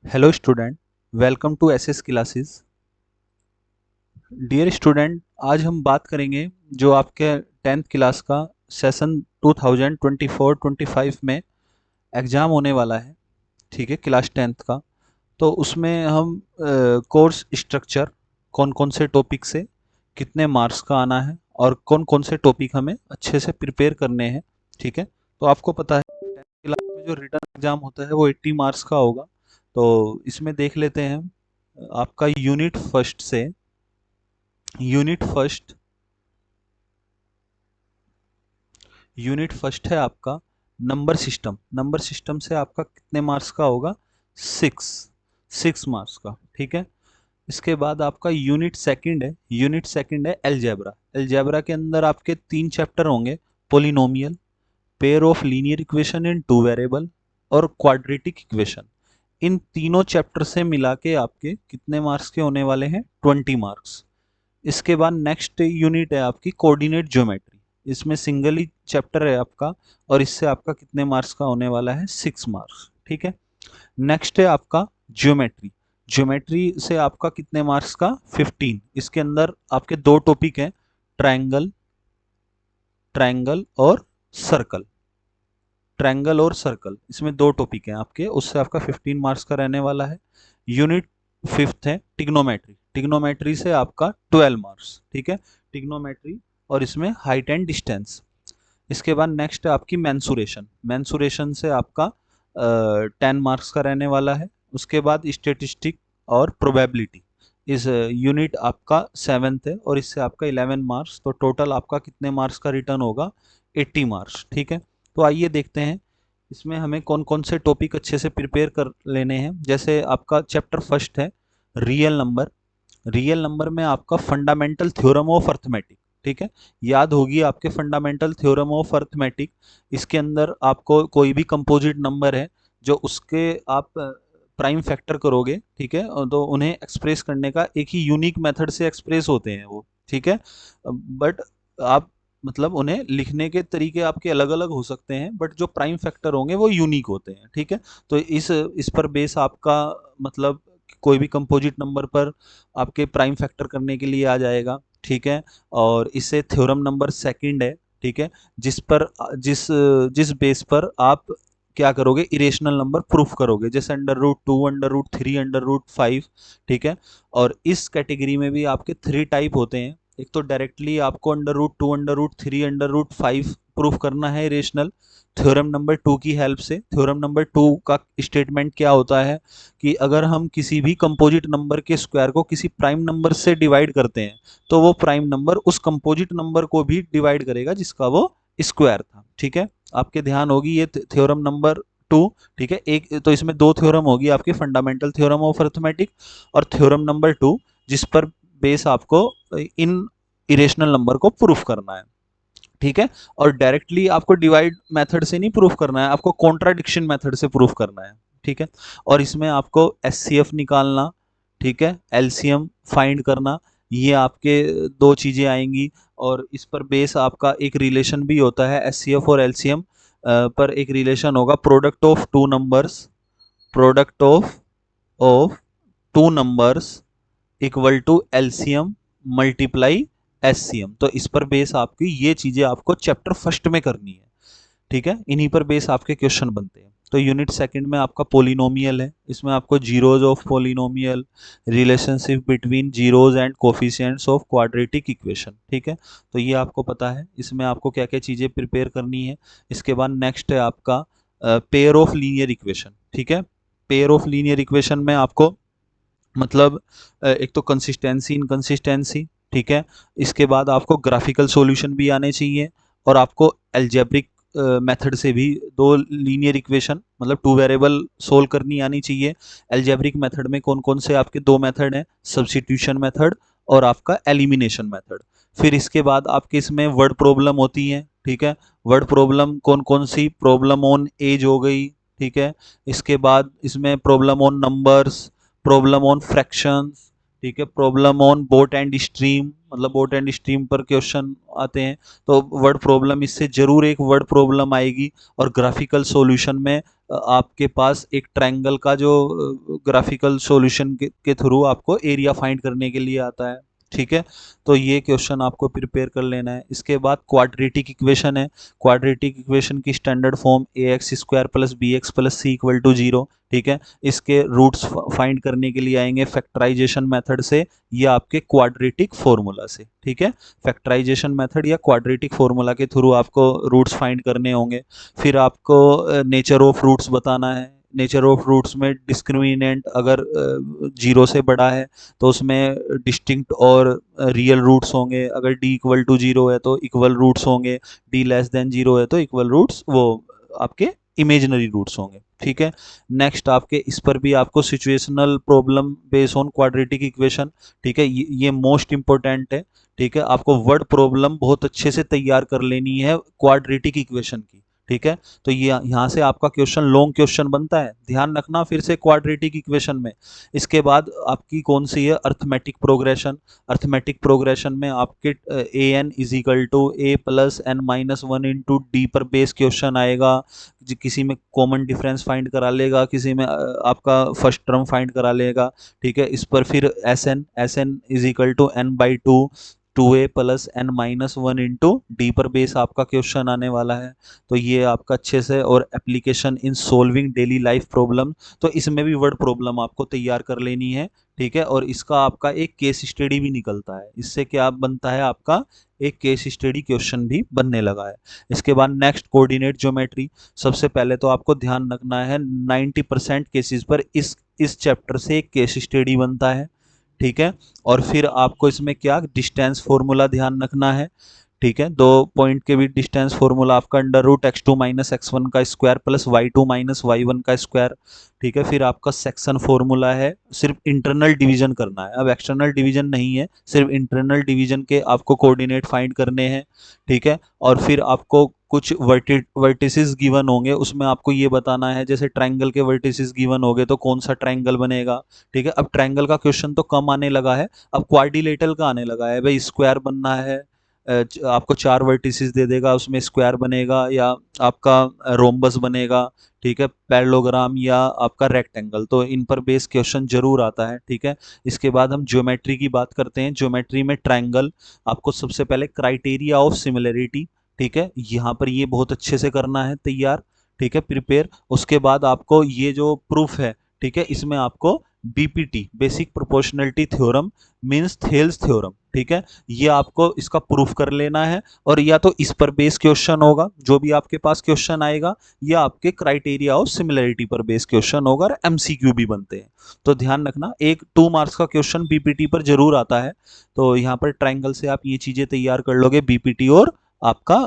Hello student, welcome to SS classes. Dear student, आज हम बात करेंगे जो आपके टेंथ क्लास का सेशन 2024-25 में एग्ज़ाम होने वाला है। ठीक है, क्लास टेंथ का। तो उसमें हम कोर्स स्ट्रक्चर, कौन कौन से टॉपिक से कितने मार्क्स का आना है और कौन कौन से टॉपिक हमें अच्छे से प्रिपेयर करने हैं। ठीक है, तो आपको पता है टेंथ क्लास में जो रिटर्न एग्ज़ाम होता है वो 80 मार्क्स का होगा। तो इसमें देख लेते हैं आपका यूनिट फर्स्ट यूनिट फर्स्ट है आपका नंबर सिस्टम से आपका कितने मार्क्स का होगा? सिक्स 6 मार्क्स का। ठीक है, इसके बाद आपका यूनिट सेकंड है अलजेब्रा। अलजेब्रा के अंदर आपके 3 चैप्टर होंगे: polynomial, pair of linear equation in two variable और क्वाड्रेटिक इक्वेशन। इन तीनों चैप्टर से मिला के आपके कितने मार्क्स के होने वाले हैं? 20 मार्क्स। इसके बाद नेक्स्ट यूनिट है आपकी कोऑर्डिनेट ज्योमेट्री। इसमें सिंगल ही चैप्टर है आपका और इससे आपका कितने मार्क्स का होने वाला है? 6 मार्क्स। ठीक है, नेक्स्ट है आपका ज्योमेट्री। ज्योमेट्री से आपका कितने मार्क्स का? 15। इसके अंदर आपके दो टॉपिक हैं: ट्रायंगल ट्रायंगल और सर्कल। ट्रायंगल और सर्कल, इसमें दो टॉपिक हैं आपके, उससे आपका 15 मार्क्स का रहने वाला है। यूनिट फिफ्थ है टिग्नोमेट्री। टिग्नोमेट्री से आपका 12 मार्क्स। ठीक है, टिग्नोमेट्री और इसमें हाइट एंड डिस्टेंस। इसके बाद नेक्स्ट है आपकी मैंसुरेशन। मैंसुरेशन से आपका 10 मार्क्स का रहने वाला है। उसके बाद स्टेटिस्टिक और प्रोबेबिलिटी। इस यूनिट आपका 7th है और इससे आपका 11 मार्क्स। तो टोटल आपका कितने मार्क्स का रिटर्न होगा? 80 मार्क्स। ठीक है, तो आइए देखते हैं इसमें हमें कौन कौन से टॉपिक अच्छे से प्रिपेयर कर लेने हैं। जैसे आपका चैप्टर फर्स्ट है रियल नंबर। रियल नंबर में आपका फंडामेंटल थ्योरम ऑफ अर्थमेटिक। ठीक है, याद होगी आपके फंडामेंटल थ्योरम ऑफ अर्थमेटिक। इसके अंदर आपको कोई भी कंपोजिट नंबर है जो उसके आप प्राइम फैक्टर करोगे, ठीक है, तो उन्हें एक्सप्रेस करने का एक ही यूनिक मेथड से एक्सप्रेस होते हैं वो। ठीक है, बट आप मतलब उन्हें लिखने के तरीके आपके अलग अलग हो सकते हैं, बट जो प्राइम फैक्टर होंगे वो यूनिक होते हैं। ठीक है, तो इस पर बेस आपका मतलब कोई भी कंपोजिट नंबर पर आपके प्राइम फैक्टर करने के लिए आ जाएगा। ठीक है, और इससे थ्योरम नंबर सेकंड है। ठीक है, जिस जिस बेस पर आप क्या करोगे? इरेशनल नंबर प्रूफ करोगे, जैसे √2, √3, √5। ठीक है, और इस कैटेगरी में भी आपके 3 टाइप होते हैं। एक तो डायरेक्टली आपको √2, √3, √5 प्रूफ करना है इरेशनल थ्योरम नंबर 2 की हेल्प से। थ्योरम नंबर 2 का स्टेटमेंट क्या होता है कि अगर हम किसी भी कंपोजिट नंबर के स्क्वायर को किसी प्राइम नंबर से डिवाइड करते हैं तो वो प्राइम नंबर उस कंपोजिट नंबर को भी डिवाइड करेगा जिसका वो स्क्वायर था। ठीक है, आपके ध्यान होगी ये थ्योरम नंबर 2। ठीक है, एक तो इसमें दो थ्योरम होगी आपकी, फंडामेंटल थ्योरम ऑफ अर्थमेटिक और थ्योरम नंबर 2, जिस पर बेस आपको इन इरेशनल नंबर को प्रूफ करना है। ठीक है, और डायरेक्टली आपको डिवाइड मेथड से नहीं प्रूफ करना है, आपको कॉन्ट्राडिक्शन मेथड से प्रूफ करना है। ठीक है, और इसमें आपको एचसीएफ निकालना, ठीक है, एलसीएम फाइंड करना, ये आपके दो चीजें आएंगी। और इस पर बेस आपका एक रिलेशन भी होता है एचसीएफ और एलसीएम पर। एक रिलेशन होगा product of two numbers equal to LCM multiply SCM. तो इस पर बेस आपकी ये चीजें आपको चैप्टर फर्स्ट में करनी है। ठीक है, इन्हीं पर बेस आपके क्वेश्चन बनते हैं। तो यूनिट सेकंड में आपका पोलिनोमियल है। इसमें आपको zeros of polynomial, relationship between zeros and coefficients of quadratic equation. ठीक है, तो ये आपको पता है इसमें आपको क्या क्या चीजें प्रिपेयर करनी है। इसके बाद नेक्स्ट है आपका पेयर ऑफ लीनियर इक्वेशन। ठीक है, पेयर ऑफ लीनियर इक्वेशन में आपको मतलब एक तो कंसिस्टेंसी इनकंसिस्टेंसी। ठीक है, इसके बाद आपको ग्राफिकल सॉल्यूशन भी आने चाहिए और आपको एल्जेब्रिक मेथड से भी दो लीनियर इक्वेशन मतलब टू वेरिएबल सोल्व करनी आनी चाहिए। एल्जेब्रिक मेथड में कौन कौन से आपके दो मेथड हैं? सब्स्टिट्यूशन मेथड और आपका एलिमिनेशन मेथड। फिर इसके बाद आपके इसमें वर्ड प्रॉब्लम होती है। ठीक है, वर्ड प्रॉब्लम कौन कौन सी? प्रॉब्लम ऑन एज हो गई। ठीक है, इसके बाद इसमें problem on numbers, problem on fractions. ठीक है। Problem on boat and stream, मतलब बोट एंड स्ट्रीम पर क्वेश्चन आते हैं, तो वर्ड प्रॉब्लम इससे जरूर एक वर्ड प्रॉब्लम आएगी। और ग्राफिकल सॉल्यूशन में आपके पास एक ट्रायंगल का जो ग्राफिकल सॉल्यूशन के थ्रू आपको एरिया फाइंड करने के लिए आता है, ठीक है। तो ये क्वेश्चन आपको प्रिपेयर कर लेना है। इसके बाद क्वाड्रेटिक इक्वेशन है। क्वाड्रेटिक इक्वेशन की standard form a x square plus b x plus c equal to zero, ठीक है। इसके रूट्स फाइंड करने के लिए आएंगे फैक्टराइजेशन मेथड से या आपके क्वाड्रेटिक फॉर्मूला से, ठीक है। फैक्टराइजेशन मेथड या क्वाड्रेटिक फॉर्मूला के थ्रू आपको रूट्स फाइंड करने होंगे। फिर आपको नेचर ऑफ रूट्स बताना है। नेचर ऑफ रूट्स में डिस्क्रिमिनेंट अगर जीरो से बड़ा है तो उसमें डिस्टिंक्ट और रियल रूट्स होंगे। अगर डी इक्वल टू जीरो है तो इक्वल रूट्स होंगे, डी लेस देन जीरो है तो इक्वल रूट्स, वो आपके इमेजिनरी रूट्स होंगे, ठीक है। नेक्स्ट आपके इस पर भी आपको situational problem base on quadratic equation, ठीक है, ये मोस्ट इंपॉर्टेंट है, ठीक है। आपको वर्ड प्रॉब्लम बहुत अच्छे से तैयार कर लेनी है क्वाड्रेटिक इक्वेशन की, ठीक है। तो ये यहाँ से आपका क्वेश्चन लॉन्ग क्वेश्चन बनता है, ध्यान रखना फिर से क्वाड्रेटिक इक्वेशन में। इसके बाद आपकी कौन सी है, अर्थमेटिक प्रोग्रेशन। अर्थमेटिक प्रोग्रेशन में आपके A N is equal to A plus N minus one into D पर बेस क्वेश्चन आएगा। किसी में कॉमन डिफरेंस फाइंड करा लेगा, किसी में आपका फर्स्ट टर्म फाइंड करा लेगा, ठीक है। इस पर फिर S n is equal to n by two A plus N minus one into D पर बेस आपका क्वेश्चन आने वाला है। तो ये आपका अच्छे से, और application in solving daily life problem, तो इसमें भी वर्ड प्रॉब्लम आपको तैयार कर लेनी है, ठीक है। और इसका आपका एक केस स्टडी भी निकलता है, इससे क्या बनता है, आपका एक केस स्टडी क्वेश्चन भी बनने लगा है। इसके बाद नेक्स्ट कोऑर्डिनेट ज्योमेट्री। सबसे पहले तो आपको ध्यान रखना है 90% केसेस पर इस चैप्टर से एक केस स्टडी बनता है, ठीक है। और फिर आपको इसमें क्या डिस्टेंस फॉर्मूला ध्यान रखना है, ठीक है। दो पॉइंट के बीच डिस्टेंस फॉर्मूला आपका under root X two minus X one का square plus Y two minus Y one का स्क्वायर, ठीक है। फिर आपका सेक्शन फॉर्मूला है, सिर्फ इंटरनल डिवीजन करना है, अब एक्सटर्नल डिवीजन नहीं है, सिर्फ इंटरनल डिवीजन के आपको कोऑर्डिनेट फाइंड करने हैं, ठीक है। और फिर आपको कुछ वर्टिसेस गिवन होंगे, उसमें आपको ये बताना है, जैसे ट्रायंगल के वर्टिसेस गिवन होंगे तो कौन सा ट्रायंगल बनेगा, ठीक है। अब ट्रायंगल का क्वेश्चन तो कम आने लगा है, अब क्वाड्रिलेटरल का आने लगा है। भाई स्क्वायर बनना है, आपको चार वर्टिसेस दे देगा, उसमें स्क्वायर बनेगा या आपका रोम्बस बनेगा, ठीक है, पैरेललोग्राम या आपका रेक्टेंगल, तो इन पर बेस क्वेश्चन जरूर आता है, ठीक है। इसके बाद हम ज्योमेट्री की बात करते हैं। ज्योमेट्री में ट्रायंगल, आपको सबसे पहले क्राइटेरिया ऑफ सिमिलरिटी, ठीक है, यहाँ पर ये बहुत अच्छे से करना है तैयार, ठीक है, प्रिपेयर। उसके बाद आपको ये जो प्रूफ है, ठीक है, इसमें आपको BPT basic proportionality theorem means Thales theorem, ठीक है, ये आपको इसका प्रूफ कर लेना है। और या तो इस पर बेस क्वेश्चन होगा, जो भी आपके पास क्वेश्चन आएगा, या आपके क्राइटेरिया ऑफ सिमिलरिटी पर बेस क्वेश्चन होगा, और एमसीक्यू भी बनते हैं। तो ध्यान रखना, एक 2 मार्क्स का क्वेश्चन बीपीटी पर जरूर आता है। तो यहाँ पर ट्रायंगल से आप ये चीजें तैयार कर लोगे, बीपीटी और आपका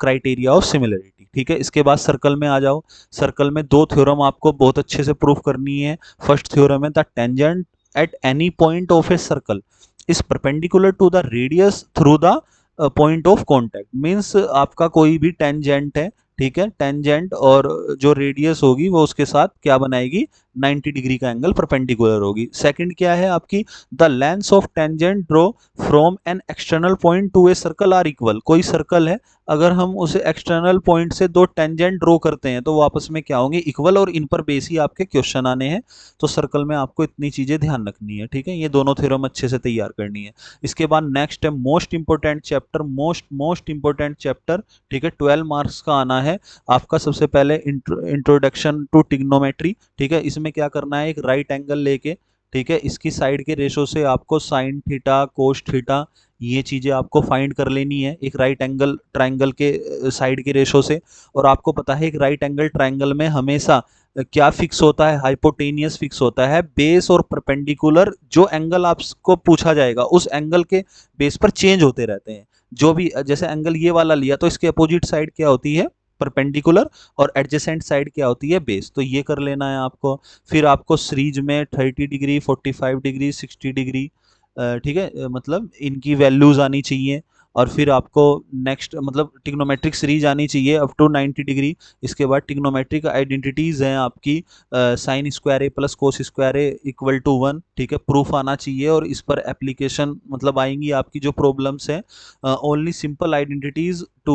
क्राइटेरिया ऑफ सिमिलरिटी, ठीक है। इसके बाद सर्कल में आ जाओ। सर्कल में दो थ्योरम आपको बहुत अच्छे से प्रूफ करनी है। फर्स्ट थ्योरम है the tangent at any point of a circle is perpendicular to the radius through the point of contact. Means आपका कोई भी टेंजेंट है, ठीक है, टेंजेंट और जो रेडियस होगी वो उसके साथ क्या बनाएगी, 90 डिग्री का एंगल परपेंडिकुलर होगी। सेकंड क्या है आपकी, the length of tangent draw from an external point to a circle are equal. कोई सर्कल है, अगर हम उसे एक्सटर्नल पॉइंट से दो टेंजेंट ड्रॉ करते हैं तो वो आपस में क्या होंगे, इक्वल, और इन पर बेस ही आपके क्वेश्चन आने हैं। तो सर्कल में आपको इतनी चीजें ध्यान रखनी है, ठीक है, ये दोनों थ्योरम अच्छे से तैयार करनी है। इसके बाद नेक्स्ट है most important chapter, most important chapter, ठीक है, 12 मार्क्स का आना है आपका। सबसे पहले इंट्रोडक्शन टू टिग्नोमेट्री, ठीक है, इसमें क्या करना है, एक राइट एंगल लेके, ठीक है, इसकी साइड के रेशो से आपको साइन थीटा कोस थीटा ये चीजें आपको फाइंड कर लेनी है, एक राइट एंगल ट्रायंगल के साइड के रेशो से। और आपको पता है एक राइट एंगल ट्रायंगल में हमेशा क्या फिक्स होता है, हाइपोटेनियस फिक्स होता है। बेस और परपेंडिकुलर जो एंगल आपको पूछा जाएगा उस एंगल के बेस पर चेंज होते रहते हैं। जो भी, जैसे एंगल ये वाला लिया तो इसके अपोजिट साइड क्या होती है, परपेंडिकुलर, और एडजेसेंट साइड क्या होती है, बेस। तो ये कर लेना है आपको। फिर आपको सीरीज में 30 डिग्री 45 डिग्री 60 डिग्री, ठीक है, मतलब इनकी वैल्यूज आनी चाहिए। और फिर आपको नेक्स्ट मतलब ट्रिग्नोमेट्रिक सीरीज आनी चाहिए अप टू 90 डिग्री। इसके बाद ट्रिग्नोमेट्रिक आइडेंटिटीज हैं आपकी sine square A plus cos square A equal to 1, ठीक है, प्रूफ आना चाहिए और इस पर एप्लीकेशन मतलब आएंगी आपकी जो प्रॉब्लम्स हैं, only simple identities to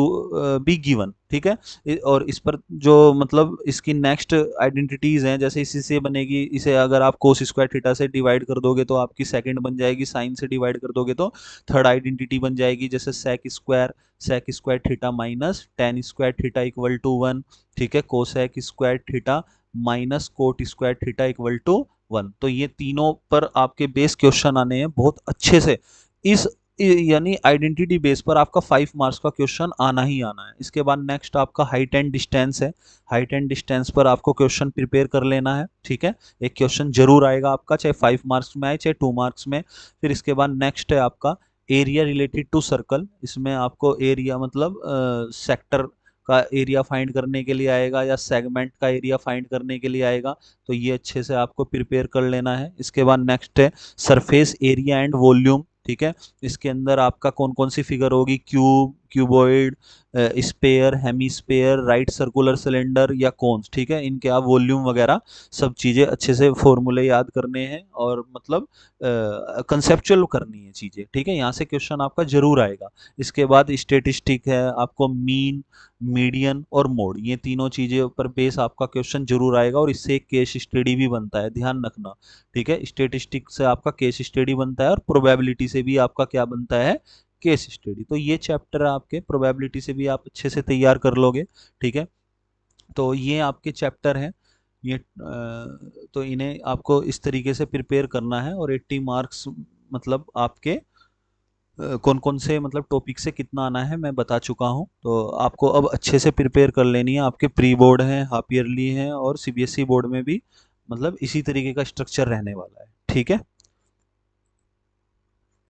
be given, ठीक है। और इस पर जो मतलब इसकी नेक्स्ट आइडेंटिटीज हैं, जैसे इसी से बनेगी, इसे अगर आप कोस स्क्वायर थीटा से डिवाइड कर दोगे तो आपकी सेकंड बन जाएगी, साइन से डिवाइड कर दोगे तो थर्ड आइडेंटिटी बन जाएगी, जैसे sec square theta minus tan square theta equal to 1, ठीक है, cosec square theta minus cot square theta equal to 1। तो ये तीनों पर आपके बेस क्वेश्चन आने हैं बहुत अच्छे से। इस यानी आइडेंटिटी बेस पर आपका 5 मार्क्स का क्वेश्चन आना ही आना है। इसके बाद नेक्स्ट आपका हाइट एंड डिस्टेंस है। हाइट एंड डिस्टेंस पर आपको क्वेश्चन प्रिपेयर कर लेना है, ठीक है। एक क्वेश्चन जरूर आएगा आपका, चाहे 5 मार्क्स में आए चाहे 2 मार्क्स में। फिर इसके बाद नेक्स्ट है आपका एरिया रिलेटेड टू सर्कल। इसमें आपको एरिया मतलब सेक्टर का एरिया फाइंड करने के लिए आएगा या सेगमेंट का एरिया फाइंड करने के लिए आएगा, तो ये अच्छे से आपको प्रिपेयर कर लेना है। इसके बाद नेक्स्ट है सरफेस एरिया एंड वॉल्यूम, ठीक है। इसके अंदर आपका कौन कौन सी फिगर होगी, cube, cuboid, sphere, hemisphere, right circular cylinder या कोन्स, ठीक है, इनके आप वॉल्यूम वगैरह सब चीज़ें अच्छे से फॉर्मूले याद करने हैं और मतलब कंसेप्चुअल करनी है चीज़ें, ठीक है। यहाँ से क्वेश्चन आपका जरूर आएगा। इसके बाद स्टेटिस्टिक है, आपको मीन, मीडियन और मोड, ये तीनों चीज़ें पर बेस आपका क्वेश्चन जरूर आएगा और इससे एक केस स्टडी भी बनता है, ध्यान रखना, ठीक है। स्टेटिस्टिक से आपका केस स्टडी बनता है और प्रोबेबिलिटी से भी आपका क्या बनता है, केस स्टडी। तो ये चैप्टर आपके प्रोबेबिलिटी से भी आप अच्छे से तैयार कर लोगे, ठीक है। तो ये आपके चैप्टर हैं ये, तो इन्हें आपको इस तरीके से प्रिपेयर करना है और 80 मार्क्स मतलब आपके कौन कौन से मतलब टॉपिक से कितना आना है मैं बता चुका हूँ। तो आपको अब अच्छे से प्रिपेयर कर लेनी है। आपके प्री बोर्ड हैं, हाफ ईयरली हैं और सीबीएसई बोर्ड में भी मतलब इसी तरीके का स्ट्रक्चर रहने वाला है, ठीक है।